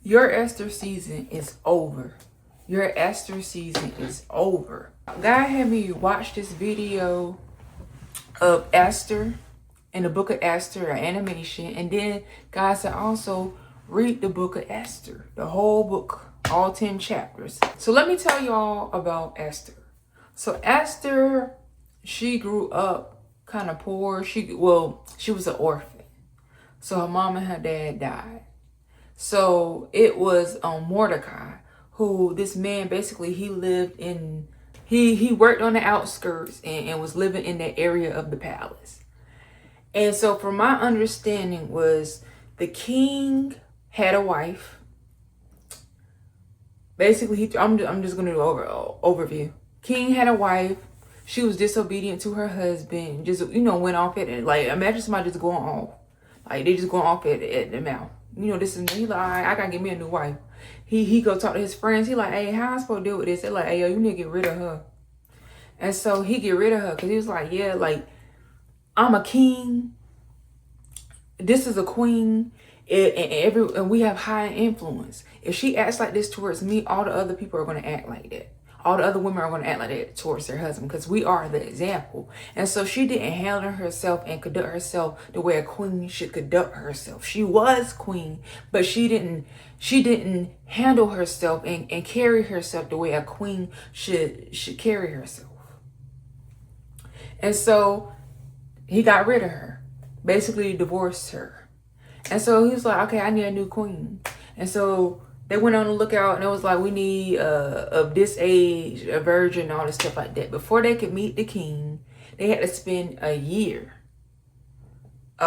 Your Esther season is over. Your Esther season is over. God had me watch this video of Esther in the book of Esther, an animation, and then God said also read the book of Esther, the whole book, all 10 chapters. So let me tell y'all about Esther. So Esther, she grew up kind of poor. She was an orphan. So her mom and her dad died. So it was Mordecai, who this man basically he lived in, he worked on the outskirts and was living in that area of the palace. And so from my understanding was the king had a wife. Basically, I'm just going to do overview. King had a wife. She was disobedient to her husband. Just, went off at it. Like, imagine somebody just going off. Like, they just going off at the mouth. This is, he like, all right, I got to get me a new wife. He go talk to his friends. He like, hey, how I supposed to deal with this? They're like, hey, yo, you need to get rid of her. And so he get rid of her because he was like, yeah, like, I'm a king. This is a queen. And we have high influence. If she acts like this towards me, all the other people are going to act like that. All the other women are going to act like that towards their husband because we are the example. And so she didn't handle herself and conduct herself the way a queen should conduct herself. She was queen, but she didn't handle herself and carry herself the way a queen should carry herself. And so he got rid of her, basically divorced her. And so he was like, okay, I need a new queen. And so they went on the lookout and it was like, we need of this age, a virgin, all this stuff like that. Before they could meet the king, they had to spend a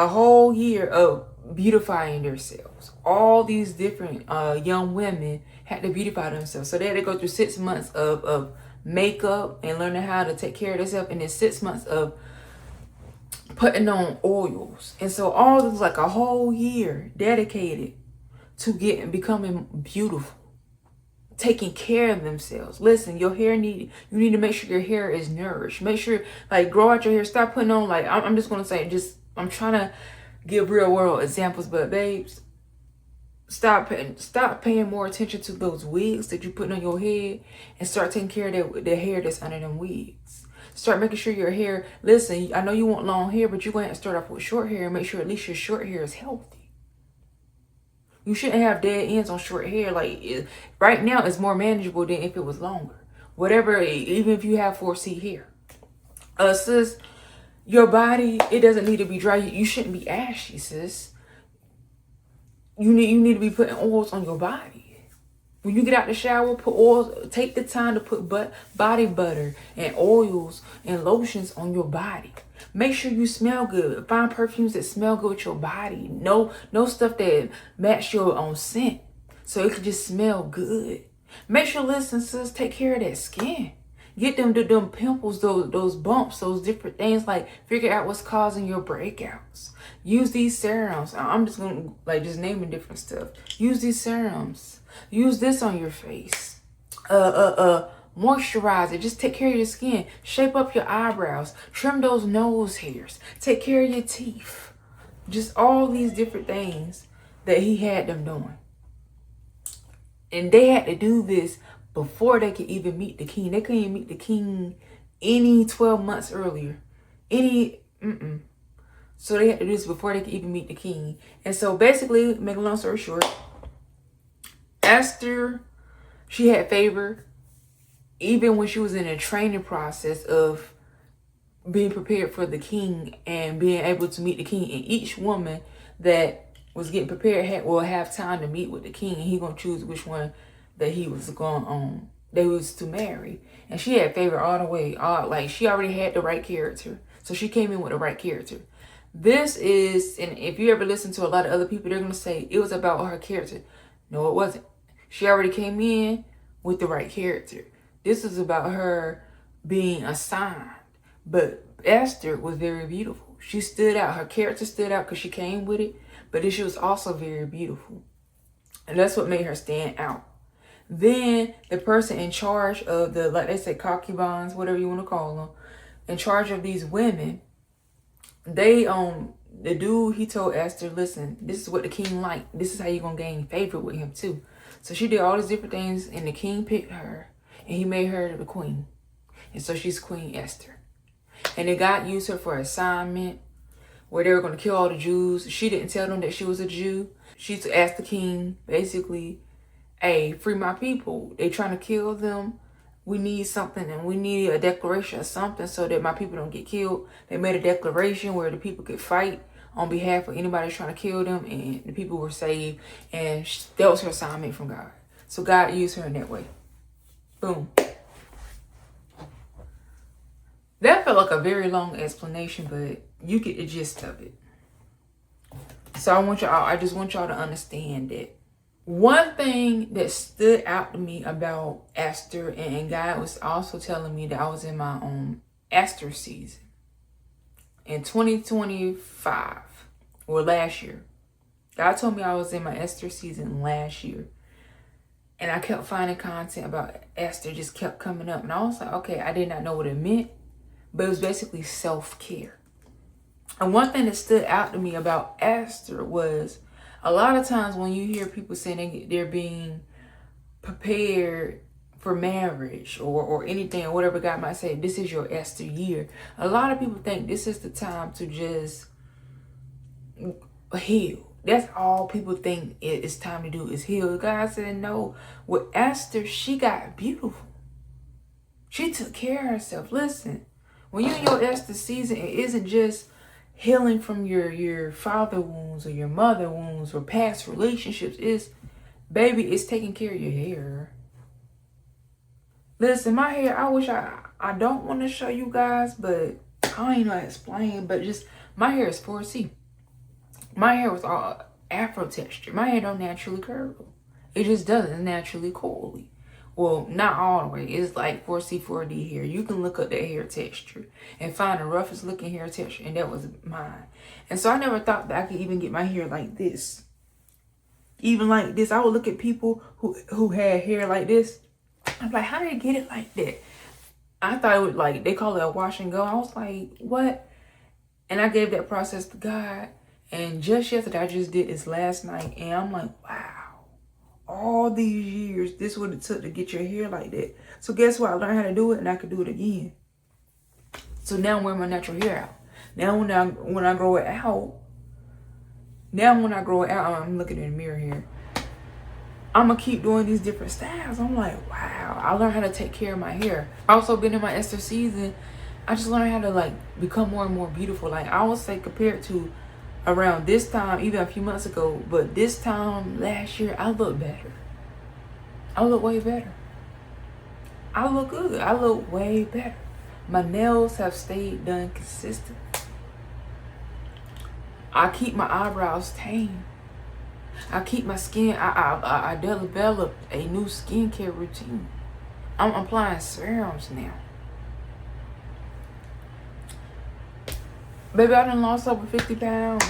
whole year of beautifying themselves. All these different young women had to beautify themselves. So they had to go through 6 months of makeup and learning how to take care of themselves. And then 6 months of putting on oils. And so all this was like a whole year dedicated to becoming beautiful, taking care of themselves. Listen, your hair you need to make sure your hair is nourished. Make sure, like, grow out your hair. Stop putting on, like, I'm just going to say, I'm trying to give real world examples, but babes, stop paying more attention to those wigs that you put on your head and start taking care of the hair that's under them wigs. Start making sure your hair, listen, I know you want long hair, but you're going to have to start off with short hair and make sure at least your short hair is healthy. You shouldn't have dead ends on short hair. Like, right now, it's more manageable than if it was longer. Whatever, even if you have 4C hair. Sis, your body, it doesn't need to be dry. You shouldn't be ashy, sis. You need to be putting oils on your body. When you get out the shower, put oils. Take the time to put body butter and oils and lotions on your body. Make sure you smell good. Find perfumes that smell good with your body. No stuff that match your own scent. So it can just smell good. Make sure, listen, sis, take care of that skin. Get them pimples, those bumps, those different things. Like, figure out what's causing your breakouts. Use these serums. I'm just going to, just naming different stuff. Use these serums. Use this on your face. Moisturize it. Just take care of your skin. Shape up your eyebrows. Trim those nose hairs. Take care of your teeth. Just all these different things that he had them doing. And they had to do this before they could even meet the king. They couldn't even meet the king any 12 months earlier. So they had to do this before they could even meet the king. And so basically, make a long story short, Esther, she had favor even when she was in a training process of being prepared for the king and being able to meet the king. And each woman that was getting prepared will have time to meet with the king, and he gonna choose which one that he was going on, they was to marry. And she had favor all the way. Like, she already had the right character, so she came in with the right character. This is, and if you ever listen to a lot of other people, they're gonna say it was about her character. No, it wasn't. She already came in with the right character. This is about her being assigned. But Esther was very beautiful. She stood out. Her character stood out because she came with it. But then she was also very beautiful. And that's what made her stand out. Then the person in charge of the, like they say, concubines, whatever you want to call them, in charge of these women, they the dude, he told Esther, listen, this is what the king liked. This is how you're going to gain favor with him too. So she did all these different things, and the king picked her, and he made her the queen. And so she's Queen Esther. And then God used her for an assignment where they were going to kill all the Jews. She didn't tell them that she was a Jew. She asked the king, basically, hey, free my people. They trying to kill them. We need something, and we need a declaration of something so that my people don't get killed. They made a declaration where the people could fight on behalf of anybody trying to kill them, and the people were saved. And that was her assignment from God. So God used her in that way. Boom. That felt like a very long explanation, but you get the gist of it. So I just want y'all to understand that one thing that stood out to me about Esther, and God was also telling me that I was in my own Esther season in 2025 or last year. God told me I was in my Esther season last year. And I kept finding content about Esther, just kept coming up. And I was like, okay, I did not know what it meant. But it was basically self-care. And one thing that stood out to me about Esther was a lot of times when you hear people saying they're being prepared for marriage or anything or whatever God might say, this is your Esther year. A lot of people think this is the time to just heal. That's all people think it's time to do is heal. God said no. With Esther, she got beautiful. She took care of herself. Listen. When you're in your Esther season, it isn't just healing from your father wounds or your mother wounds or past relationships. Baby, it's taking care of your hair. Listen, my hair, I don't want to show you guys, but I ain't know how to explain, but just my hair is 4C. My hair was all afro texture. My hair don't naturally curl. It just doesn't naturally coily. Well, not all the way. It's like 4C, 4D hair. You can look up that hair texture and find the roughest looking hair texture. And that was mine. And so I never thought that I could even get my hair like this. Even like this. I would look at people who had hair like this. I'm like, how did they get it like that? I thought it would like, they call it a wash and go. I was like, what? And I gave that process to God. And just yesterday, I just did this last night. And I'm like, wow. All these years, this is what it took to get your hair like that. So guess what? I learned how to do it, and I could do it again. So now I'm wearing my natural hair out. Now when I grow it out, I'm looking in the mirror here. I'm gonna keep doing these different styles. I'm like, wow, I learned how to take care of my hair. Also been in my Esther season, I just learned how to like become more and more beautiful. Like I would say compared to around this time, even a few months ago, but this time last year, I look better. I look way better. I look good. I look way better. My nails have stayed done consistent. I keep my eyebrows tame. I keep my skin, I developed a new skincare routine. I'm applying serums now. Baby, I done lost over 50 pounds.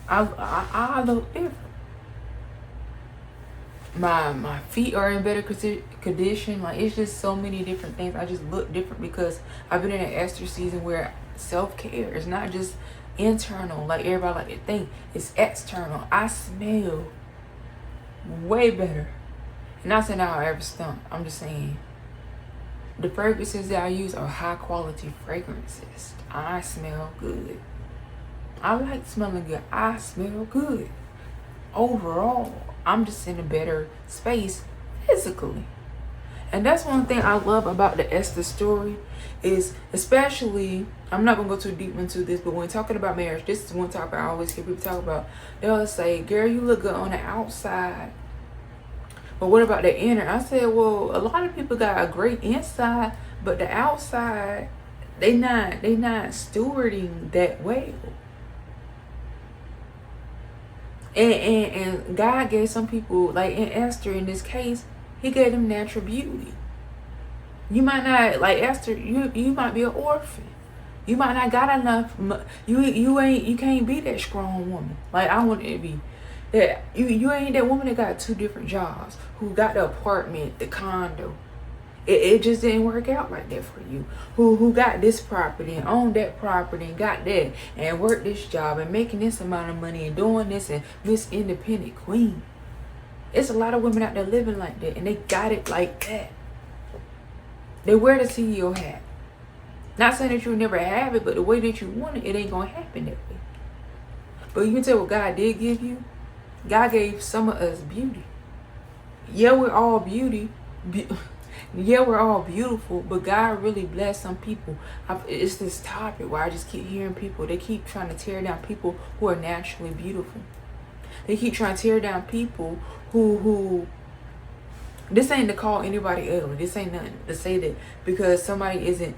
I look different. My feet are in better condition. Like, it's just so many different things. I just look different because I've been in an Esther season where self-care is not just internal, like everybody like to think. It's external. I smell way better. And not saying I ever stunk. I'm just saying the fragrances that I use are high quality fragrances. I smell good. I like smelling good. I smell good. Overall, I'm just in a better space physically. And that's one thing I love about the Esther story is, especially, I'm not going to go too deep into this, but when talking about marriage, this is one topic I always hear people talk about. They'll say, girl, you look good on the outside, but what about the inner? I said, well, a lot of people got a great inside, but the outside, they not stewarding that well. And God gave some people, like in Esther in this case, he gave them natural beauty. You might not, like Esther, you might be an orphan. You might not got enough. You can't be that strong woman. Like I want to be. That you ain't that woman that got 2 different jobs, who got the apartment, the condo, It just didn't work out like that for you. Who got this property and owned that property and got that and worked this job and making this amount of money and doing this and Miss Independent Queen. It's a lot of women out there living like that, and they got it like that. They wear the CEO hat. Not saying that you'll never have it, but the way that you want it, it ain't gonna happen that way. But you can tell what God did give you. God gave some of us beauty. Yeah, we're all beauty. Yeah, we're all beautiful, but God really blessed some people. It's this topic where I just keep hearing people. They keep trying to tear down people who are naturally beautiful. They keep trying to tear down people who this ain't to call anybody ugly. This ain't nothing to say that because somebody isn't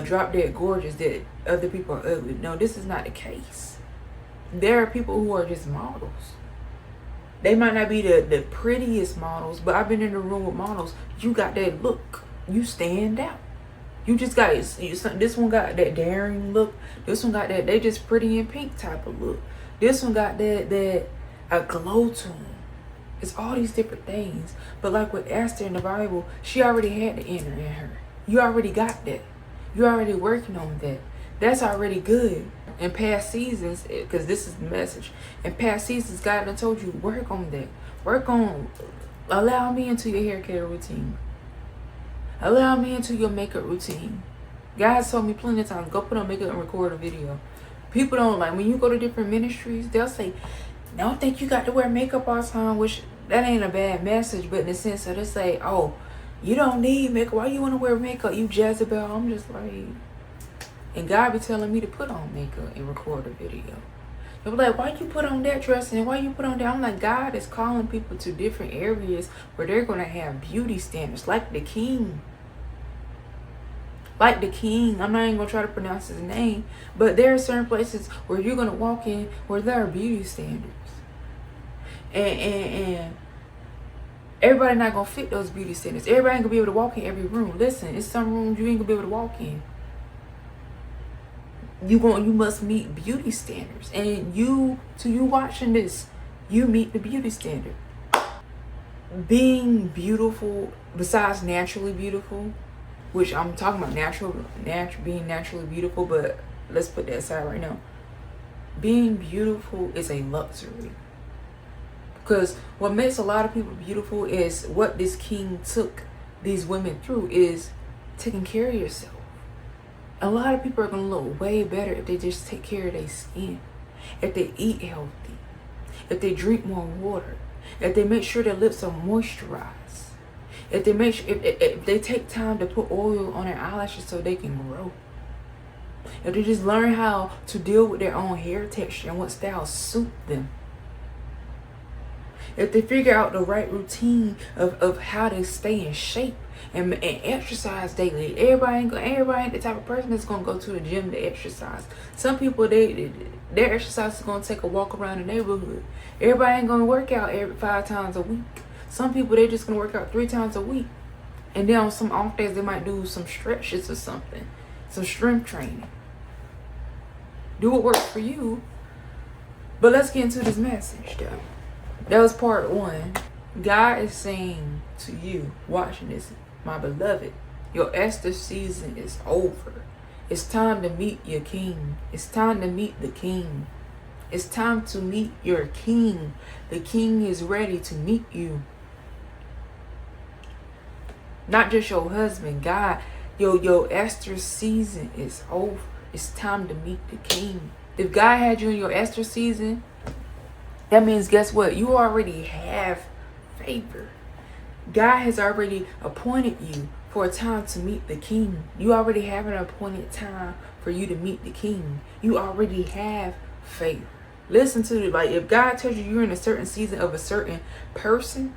drop dead gorgeous that other people are ugly. No, this is not the case. There are people who are just models. They might not be the prettiest models, but I've been in the room with models. You got that look. You stand out. You just got this one got that daring look. This one got that they just pretty in pink type of look. This one got that a glow to them. It's all these different things. But like with Esther in the Bible, she already had the inner in her. You already got that. You're already working on that. That's already good. In past seasons, because this is the message. In past seasons, God done told you, work on that. Work on, allow me into your hair care routine. Allow me into your makeup routine. God told me plenty of times, go put on makeup and record a video. People don't like, when you go to different ministries, they'll say, don't think you got to wear makeup all the time, which that ain't a bad message, but in the sense that they say, oh, you don't need makeup. Why you want to wear makeup? You Jezebel. I'm just like, and God be telling me to put on makeup and record a video. They'll be like, why you put on that dress and why you put on that? I'm like, God is calling people to different areas where they're going to have beauty standards like the king. Like the king. I'm not even going to try to pronounce his name. But there are certain places where you're going to walk in where there are beauty standards. And everybody not going to fit those beauty standards. Everybody ain't going to be able to walk in every room. Listen, it's some rooms you ain't going to be able to walk in. You must meet beauty standards, and you watching this, you meet the beauty standard. Being beautiful, besides naturally beautiful, which I'm talking about being naturally beautiful, but let's put that aside right now. Being beautiful is a luxury, because what makes a lot of people beautiful is what this king took these women through is taking care of yourself. A lot of people are going to look way better if they just take care of their skin, if they eat healthy, if they drink more water, if they make sure their lips are moisturized, if they make sure, if they take time to put oil on their eyelashes so they can grow, if they just learn how to deal with their own hair texture and what styles suit them, if they figure out the right routine of how to stay in shape and exercise daily. Everybody ain't the type of person that's gonna go to the gym to exercise. Some people their exercise is gonna take a walk around the neighborhood. Everybody ain't gonna work out 5 times a week. Some people they just gonna work out 3 times a week. And then on some off days they might do some stretches or something. Some strength training. Do what works for you. But let's get into this message though. That was part 1. God is saying to you, watching this, my beloved, your Esther season is over. It's time to meet your king. It's time to meet the king. It's time to meet your king. The king is ready to meet you. Not just your husband, God. Your Esther season is over. It's time to meet the king. If God had you in your Esther season, that means, guess what? You already have favor. God has already appointed you for a time to meet the king. You already have an appointed time for you to meet the king. You already have favor. Listen to it. Like, if God tells you you're in a certain season of a certain person,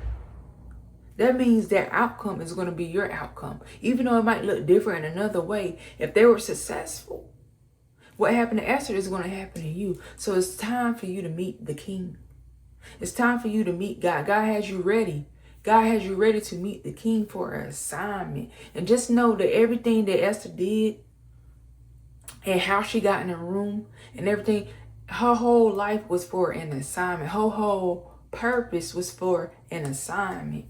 that means their outcome is going to be your outcome. Even though it might look different in another way, if they were successful, what happened to Esther is going to happen to you. So it's time for you to meet the king. It's time for you to meet God. God has you ready. God has you ready to meet the king for an assignment. And just know that everything that Esther did and how she got in the room and everything, her whole life was for an assignment. Her whole purpose was for an assignment.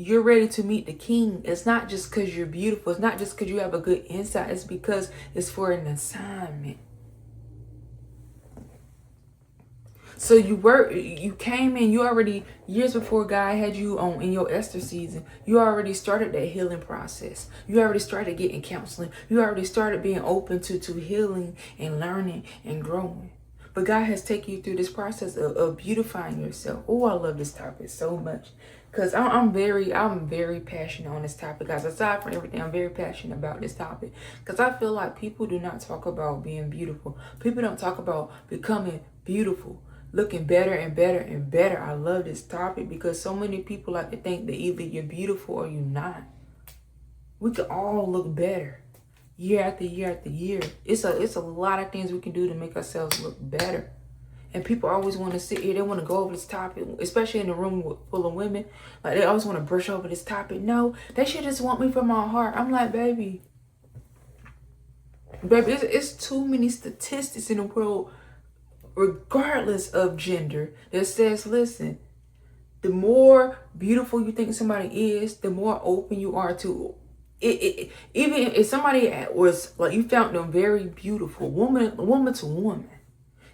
you're ready to meet the king. It's not just because you're beautiful. It's not just because you have a good insight. It's because it's for an assignment. So you came in, you already, years before God had you on in your Esther season, you already started that healing process. You already started getting counseling. You already started being open to healing and learning and growing. But God has taken you through this process of beautifying yourself. Oh, I love this topic so much. Because I'm very passionate on this topic, guys. Aside from everything, I'm very passionate about this topic. Because I feel like people do not talk about being beautiful. People don't talk about becoming beautiful, looking better and better and better. I love this topic because so many people like to think that either you're beautiful or you're not. We can all look better year after year after year. It's a lot of things we can do to make ourselves look better. And people always want to sit here. They want to go over this topic, especially in a room full of women. Like, they always want to brush over this topic. No, they should just want me from my heart. I'm like, baby, it's too many statistics in the world, regardless of gender, that says, listen, the more beautiful you think somebody is, the more open you are to it. Even if somebody was like, you found them very beautiful, woman to woman.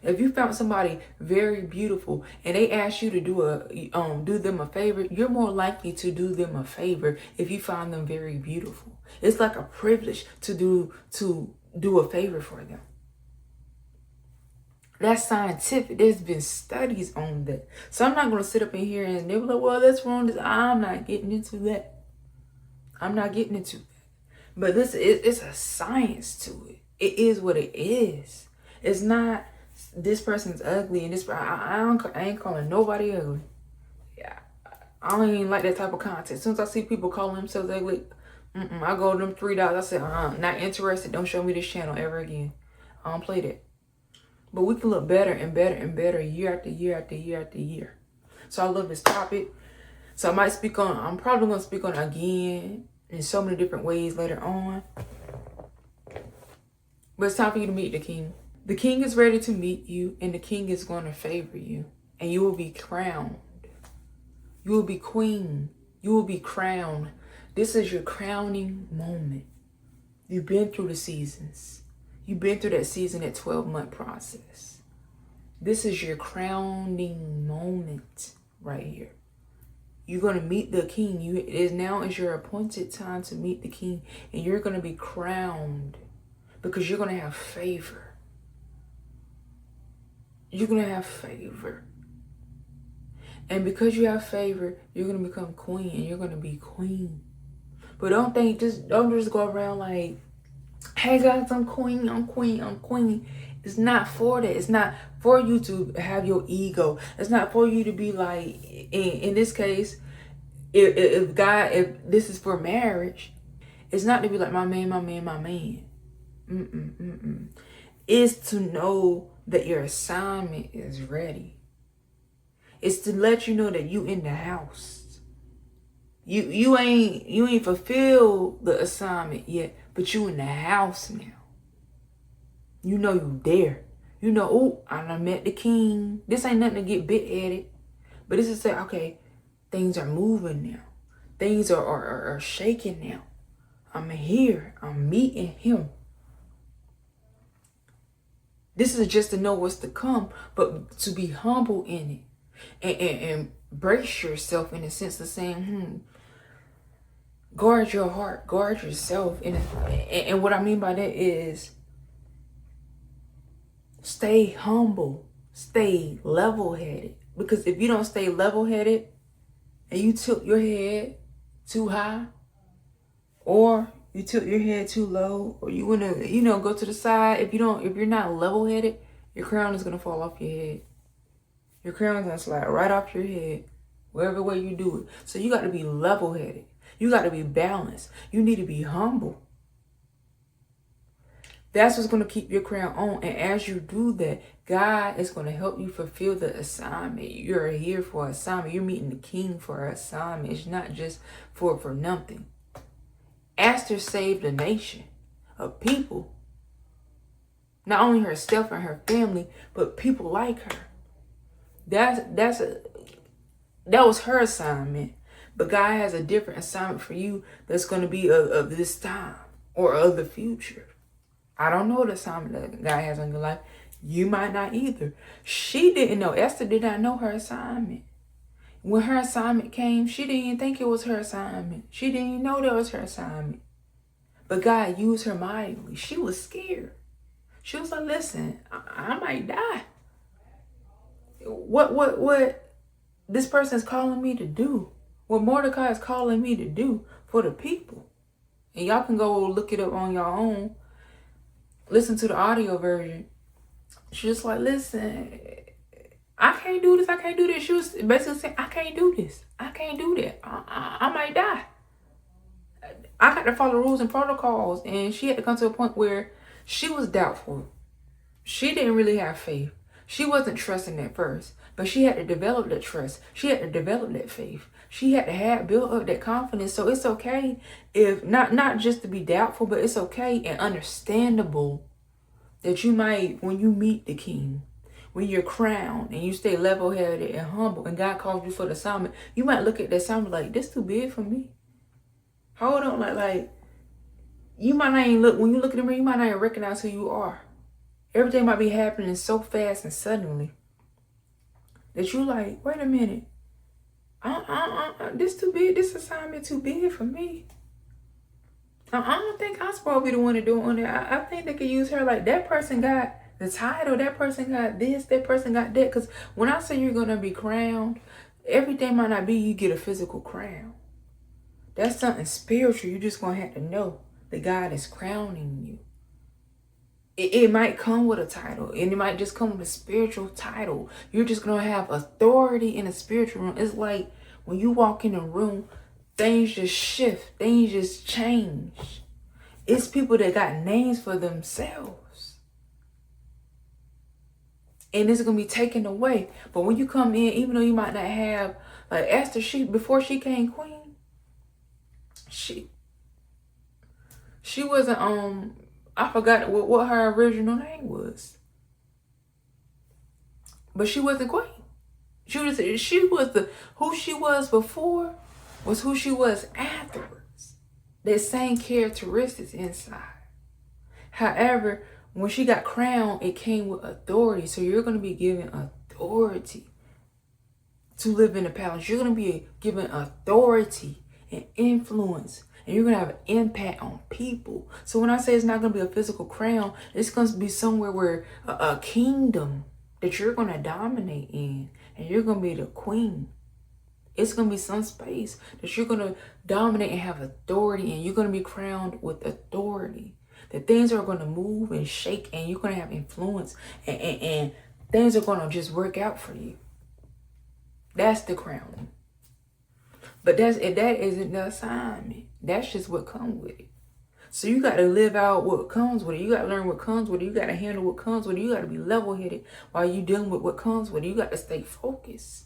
If you found somebody very beautiful and they asked you to do them a favor, you're more likely to do them a favor if you find them very beautiful. It's like a privilege to do a favor for them. That's scientific. There's been studies on that. So I'm not going to sit up in here and they're like, well, that's wrong. I'm not getting into that. I'm not getting into that. But it's a science to it. It is what it is. It's not this person's ugly and this. I ain't calling nobody ugly. Yeah, I don't even like that type of content. As soon as I see people calling themselves ugly, I go to them $3. I say, not interested. Don't show me this channel ever again. I don't play that. But we can look better and better and better year after year after year after year. So I love this topic. So I'm probably going to speak on it again in so many different ways later on. But it's time for you to meet the king. The king is ready to meet you, and the king is going to favor you. And you will be crowned. You will be queen. You will be crowned. This is your crowning moment. You've been through the seasons. You've been through that season, that 12-month process. This is your crowning moment right here. You're going to meet the king. Now is your appointed time to meet the king. And you're going to be crowned because you're going to have favor. You're going to have favor. And because you have favor, you're going to become queen and you're going to be queen. But don't just go around like, hey guys, I'm queen, I'm queen, I'm queen. It's not for that. It's not for you to have your ego. It's not for you to be like, in this case, if this is for marriage, it's not to be like my man, my man, my man. It's to know that your assignment is ready. It's to let you know that you in the house. You ain't fulfilled the assignment yet, but you in the house now. You know you there. You know, oh, I done met the king. This ain't nothing to get big-headed. But this is say, okay, things are moving now. Things are shaking now. I'm here. I'm meeting him. This is just to know what's to come, but to be humble in it. And brace yourself in the sense of saying, guard your heart, guard yourself. And what I mean by that is stay humble, stay level-headed. Because if you don't stay level-headed and you tilt your head too high, or you tilt your head too low, or you want to, go to the side, if you're not level-headed, your crown is going to fall off your head. Your crown is going to slide right off your head, wherever way you do it. So you got to be level-headed. You got to be balanced. You need to be humble. That's what's going to keep your crown on. And as you do that, God is going to help you fulfill the assignment. You're here for an assignment. You're meeting the king for an assignment. It's not just for nothing. Esther saved a nation of people. Not only herself and her family, but people like her. That was her assignment. But God has a different assignment for you that's going to be of this time or of the future. I don't know the assignment that God has on your life. You might not either. She didn't know. Esther did not know her assignment. When her assignment came, she didn't even think it was her assignment. She didn't even know that was her assignment. But God used her mightily. She was scared. She was like, listen, I might die. What this person is calling me to do, what Mordecai is calling me to do for the people. And y'all can go look it up on your own. Listen to the audio version. She's just like, listen, I can't do this. I can't do this. She was basically saying, I can't do this. I can't do that. I might die. I got to follow rules and protocols. And she had to come to a point where she was doubtful. She didn't really have faith. She wasn't trusting at first, but she had to develop that trust. She had to develop that faith. She had to have built up that confidence. So it's okay if not just to be doubtful, but it's okay and understandable that you might, when you meet the king, when you're crowned and you stay level-headed and humble and God calls you for the assignment, you might look at that assignment like, this too big for me. Hold on, like you might not even look, when you look at the mirror, you might not even recognize who you are. Everything might be happening so fast and suddenly that you like, wait a minute. This too big. This assignment too big for me. I don't think I'm supposed to be the one to do it. I think they could use her like that person got the title. That person got this. That person got that. Because when I say you're going to be crowned, everything might not be you get a physical crown. That's something spiritual. You're just going to have to know that God is crowning you. It might come with a title, and it might just come with a spiritual title. You're just going to have authority in a spiritual room. It's like when you walk in a room, things just shift. Things just change. It's people that got names for themselves. And it's going to be taken away. But when you come in, even though you might not have, like Esther, before she came queen, she wasn't, I forgot what her original name was. But she wasn't queen. She was who she was before was who she was afterwards. That same characteristics inside. However, when she got crowned, it came with authority. So you're going to be given authority to live in the palace. You're going to be given authority and influence. And you're going to have an impact on people. So when I say it's not going to be a physical crown, it's going to be somewhere where a kingdom that you're going to dominate in. And you're going to be the queen. It's going to be some space that you're going to dominate and have authority in. You're going to be crowned with authority. That things are going to move and shake and you're going to have influence. And things are going to just work out for you. That's the crowning. But that isn't the assignment. That's just what comes with it. So you got to live out what comes with it. You got to learn what comes with it. You got to handle what comes with it. You got to be level-headed while you're dealing with what comes with it. You got to stay focused.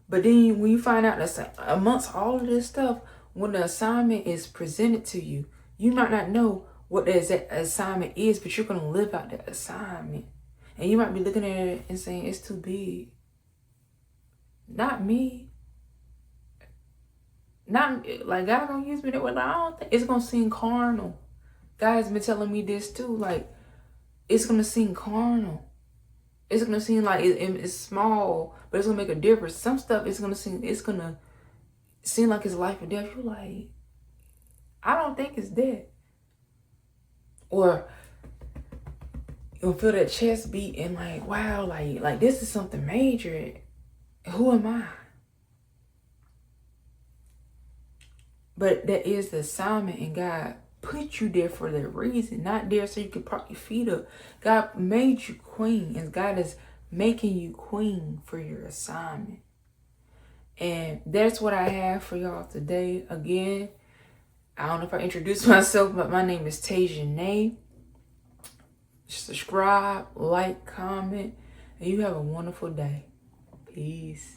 But then when you find out that amongst all of this stuff, when the assignment is presented to you, you might not know what that assignment is, but you're going to live out that assignment. And you might be looking at it and saying, it's too big. Not me. Not like God gonna use me that way. Like, I don't think it's gonna seem carnal. God has been telling me this too. Like, it's gonna seem carnal. It's gonna seem like it's small, but it's gonna make a difference. Some stuff it's gonna seem like it's life or death. You're like, I don't think it's dead. Or you'll feel that chest beat and like, wow, like this is something major. Who am I? But that is the assignment, and God put you there for that reason. Not there so you can prop your feet up. God made you queen, and God is making you queen for your assignment. And that's what I have for y'all today. Again, I don't know if I introduced myself, but my name is Tajanae. Subscribe, like, comment, and you have a wonderful day. Peace.